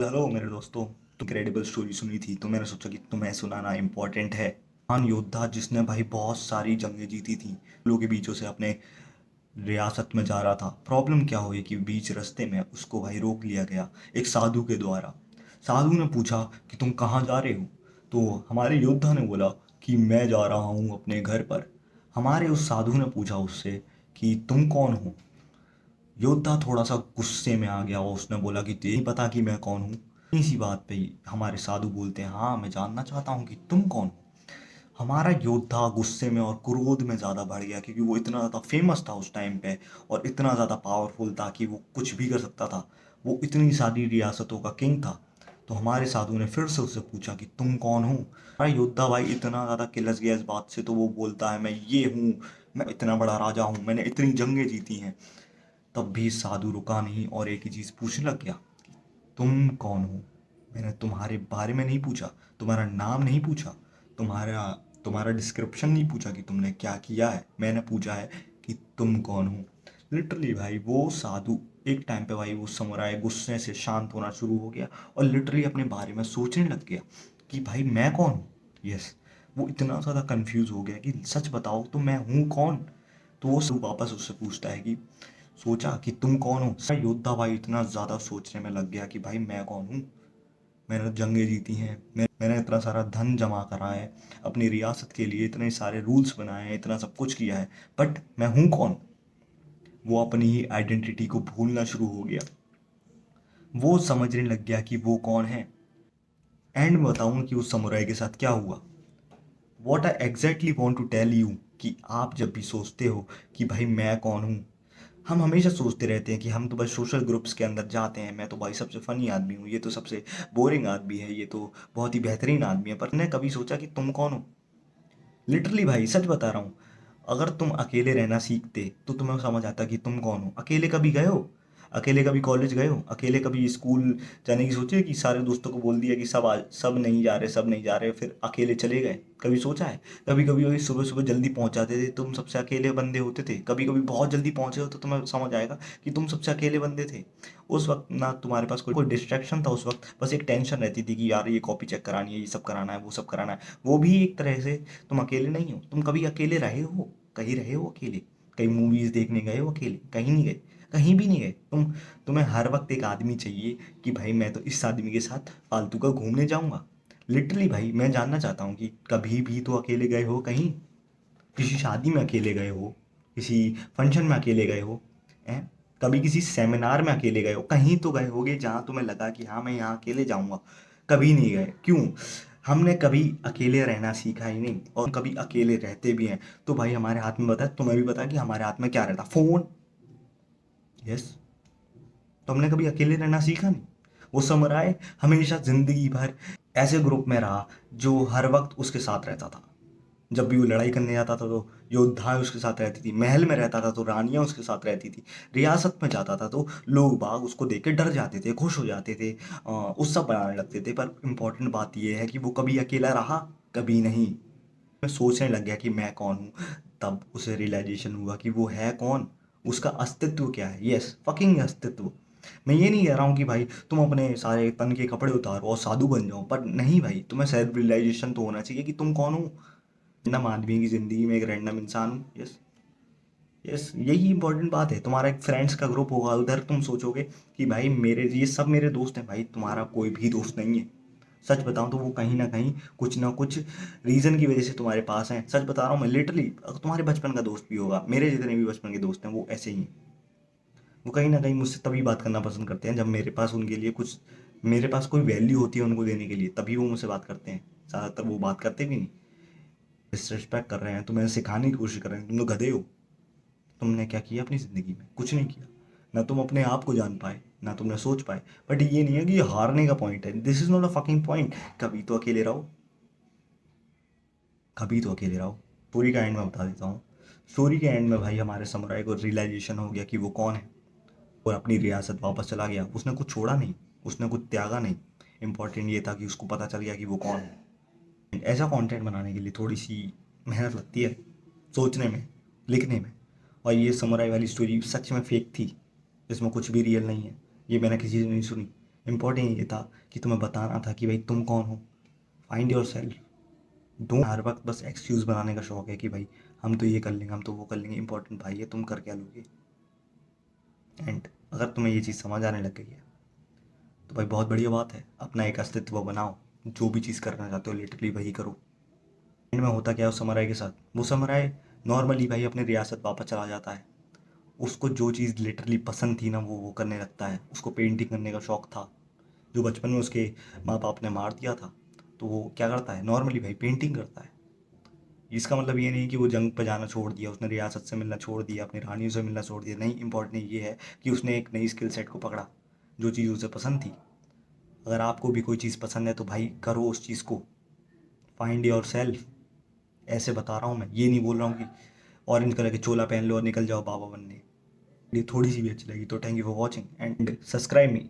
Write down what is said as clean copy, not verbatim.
Hello मेरे दोस्तों। तो क्रेडिबल स्टोरी सुनी थी तो मैंने सोचा कि तुम्हें सुनाना इम्पोर्टेंट है। महान योद्धा जिसने भाई बहुत सारी जंगें जीती थी, लोगों के बीचों से अपने रियासत में जा रहा था। प्रॉब्लम क्या हुई कि बीच रास्ते में उसको भाई रोक लिया गया एक साधु के द्वारा। साधु ने पूछा कि तुम कहाँ जा रहे हो। तो हमारे योद्धा ने बोला कि मैं जा रहा हूँ अपने घर पर। हमारे उस साधु ने पूछा उससे कि तुम कौन हो। योद्धा थोड़ा सा गुस्से में आ गया और उसने बोला कि तुझे नहीं पता कि मैं कौन हूँ। इसी बात पे ही हमारे साधु बोलते हैं, हाँ मैं जानना चाहता हूँ कि तुम कौन हो। हमारा योद्धा गुस्से में और क्रोध में ज़्यादा बढ़ गया क्योंकि वो इतना ज़्यादा फेमस था उस टाइम पे और इतना ज़्यादा पावरफुल था कि वो कुछ भी कर सकता था। वो इतनी सारी रियासतों का किंग था। तो हमारे साधु ने फिर से उससे पूछा कि तुम कौन हो। हमारा योद्धा भाई इतना ज़्यादा किलस गया इस बात से, तो वो बोलता है मैं ये हूँ, मैं इतना बड़ा राजा हूँ, मैंने इतनी जंगें जीती हैं। तब भी साधु रुका नहीं और एक ही चीज पूछने लग गया, तुम कौन हो। मैंने तुम्हारे बारे में नहीं पूछा, तुम्हारा नाम नहीं पूछा, तुम्हारा तुम्हारा डिस्क्रिप्शन नहीं पूछा कि तुमने क्या किया है। मैंने पूछा है कि तुम कौन हो। लिटरली भाई वो साधु एक टाइम पे भाई वो समुराय गुस्से से शांत होना शुरू हो गया और लिटरली अपने बारे में सोचने लग गया कि भाई मैं कौन हूँ। यस, वो इतना ज़्यादा कंफ्यूज हो गया कि सच बताओ तो मैं हूँ कौन। तो वो सब वापस उससे पूछता है कि सोचा कि तुम कौन हो। योद्धा भाई इतना ज्यादा सोचने में लग गया कि भाई मैं कौन हूँ। मैंने जंगें जीती हैं, मैंने इतना सारा धन जमा करा है अपनी रियासत के लिए, इतने सारे रूल्स बनाए हैं, इतना सब कुछ किया है, बट मैं हूँ कौन। वो अपनी ही आइडेंटिटी को भूलना शुरू हो गया। वो समझने लग गया कि वो कौन है। एंड में बताऊं कि उस समुराई के साथ क्या हुआ। What I exactly want to tell you कि आप जब भी सोचते हो कि भाई मैं कौन हूँ, हम हमेशा सोचते रहते हैं कि हम तो बस सोशल ग्रुप्स के अंदर जाते हैं, मैं तो भाई सबसे फनी आदमी हूँ, ये तो सबसे बोरिंग आदमी है, ये तो बहुत ही बेहतरीन आदमी है। पर ने कभी सोचा कि तुम कौन हो। लिटरली भाई सच बता रहा हूँ, अगर तुम अकेले रहना सीखते तो तुम्हें समझ आता कि तुम कौन हो। अकेले कभी गए हो, अकेले कभी कॉलेज गए हो, अकेले कभी स्कूल जाने की सोचे कि सारे दोस्तों को बोल दिया कि सब आज सब नहीं जा रहे, सब नहीं जा रहे, फिर अकेले चले गए। कभी सोचा है। कभी कभी वही सुबह सुबह जल्दी पहुंच जाते थे, तुम सबसे अकेले बंदे होते थे। कभी कभी बहुत जल्दी पहुंचे हो तो तुम्हें समझ आएगा कि तुम सबसे अकेले बंदे थे। उस वक्त ना तुम्हारे पास कोई डिस्ट्रैक्शन था, उस वक्त बस एक टेंशन रहती थी कि यार ये कॉपी चेक करानी है, ये सब कराना है, वो सब कराना है। वो भी एक तरह से तुम अकेले नहीं हो। तुम कभी अकेले रहे हो, कहीं रहे हो अकेले, कहीं मूवीज देखने गए हो अकेले, कहीं नहीं गए, कहीं भी नहीं गए। तुम्हें हर वक्त एक आदमी चाहिए कि भाई मैं तो इस आदमी के साथ फालतू का घूमने जाऊंगा। लिटरली भाई मैं जानना चाहता हूँ कि कभी भी तो अकेले गए हो कहीं, किसी शादी में अकेले गए हो, किसी फंक्शन में अकेले गए हो, हैं? कभी किसी सेमिनार में अकेले गए हो, कहीं तो गए होगे जहाँ तुम्हें लगा कि हाँ मैं यहाँ अकेले जाऊंगा। कभी नहीं गए, क्यों। हमने कभी अकेले रहना सीखा ही नहीं और कभी अकेले रहते भी हैं तो भाई हमारे हाथ में बता, तुम्हें भी पता है कि हमारे हाथ में क्या रहता, फोन। यस, तो हमने कभी अकेले रहना सीखा नहीं। वो समुराय हमेशा जिंदगी भर ऐसे ग्रुप में रहा जो हर वक्त उसके साथ रहता था। जब भी वो लड़ाई करने जाता था तो योद्धाएं उसके साथ रहती थी, महल में रहता था तो रानियां उसके साथ रहती थी, रियासत में जाता था तो लोग बाग उसको देख के डर जाते थे, खुश हो जाते थे, उत्सव बनाने लगते थे। पर इम्पोर्टेंट बात यह है कि वो कभी अकेला रहा, कभी नहीं। मैं सोचने लग गया कि मैं कौन हूँ। तब उसे रियलाइजेशन हुआ कि वो है कौन, उसका अस्तित्व क्या है। यस, फकिंग अस्तित्व। मैं ये नहीं कह रहा हूँ कि भाई तुम अपने सारे तन के कपड़े उतारो और साधु बन जाओ, पर नहीं भाई, तुम्हें सेल्फ रियलाइजेशन तो होना चाहिए कि तुम कौन हो। रैंडम आदमी की जिंदगी में एक रैंडम इंसान हूँ। यस, यस, यही इंपॉर्टेंट बात है। तुम्हारा एक फ्रेंड्स का ग्रुप होगा, उधर तुम सोचोगे कि भाई मेरे ये सब मेरे दोस्त हैं। भाई तुम्हारा कोई भी दोस्त नहीं है। सच बताऊं तो वो कहीं ना कुछ रीजन की वजह से तुम्हारे पास हैं। सच बता रहा हूँ मैं, लिटरली तुम्हारे बचपन का दोस्त भी होगा, मेरे जितने भी बचपन के दोस्त हैं वो ऐसे ही हैं। वो कहीं ना कहीं मुझसे तभी बात करना पसंद करते हैं जब मेरे पास उनके लिए कुछ, मेरे पास कोई वैल्यू होती है उनको देने के लिए, तभी वो मुझसे बात करते हैं। ज़्यादातर वो बात करते भी नहीं। डिसरिस्पेक्ट कर रहे हैं, तुम्हें सिखाने की कोशिश कर रहे हैं, तुम तो गधे हो। तुमने क्या किया अपनी ज़िंदगी में, कुछ नहीं किया। ना तुम अपने आप को जान पाए, ना तुमने सोच पाए। बट ये नहीं है कि ये हारने का पॉइंट है, this is not a fucking point. कभी तो अकेले रहो, कभी तो अकेले रहो। स्टोरी का एंड में बता देता हूँ। स्टोरी के एंड में भाई हमारे समुराई को रियलाइजेशन हो गया कि वो कौन है और अपनी रियासत वापस चला गया। उसने कुछ छोड़ा नहीं, उसने कुछ त्यागा नहीं। इंपॉर्टेंट ये था कि उसको पता चल गया कि वो कौन है। ऐसा कंटेंट बनाने के लिए थोड़ी सी मेहनत लगती है, सोचने में, लिखने में। और ये समुराई वाली स्टोरी सच में फेक थी, इसमें कुछ भी रियल नहीं है। ये मैंने किसी से नहीं सुनी, इम्पोर्टेंट ये था कि तुम्हें बताना था कि भाई तुम कौन हो। Find your self. डोंट हर वक्त बस एक्सक्यूज़ बनाने का शौक है कि भाई हम तो ये कर लेंगे, हम तो वो कर लेंगे। इंपॉर्टेंट भाई है तुम कर क्या लोगे। एंड अगर तुम्हें ये चीज़ समझ आने लग गई है तो भाई बहुत बढ़िया बात है, अपना एक अस्तित्व बनाओ। जो भी चीज़ करना चाहते हो लिटरली वही करो। एंड में होता क्या है उस समराय के साथ, वो समराय नॉर्मली भाई अपनी रियासत वापस चला जाता है। उसको जो चीज़ लिटरली पसंद थी ना वो करने लगता है। उसको पेंटिंग करने का शौक था, जो बचपन में उसके माँ बाप ने मार दिया था। तो वो क्या करता है, नॉर्मली भाई पेंटिंग करता है। इसका मतलब ये नहीं कि वो जंग पे जाना छोड़ दिया, उसने रियासत से मिलना छोड़ दिया, अपनी रानियों से मिलना छोड़ दिया। नहीं, इंपॉर्टेंट ये है कि उसने एक नई स्किल सेट को पकड़ा, जो चीज़ उसे पसंद थी। अगर आपको भी कोई चीज़ पसंद है तो भाई करो उस चीज़ को। Find your self. ऐसे बता रहा हूँ मैं, ये नहीं बोल रहा हूँ कि ऑरेंज कलर के चोला पहन लो और निकल जाओ बाबा बनने। ये थोड़ी सी भी अच्छी लगी तो thank you for watching and subscribe me.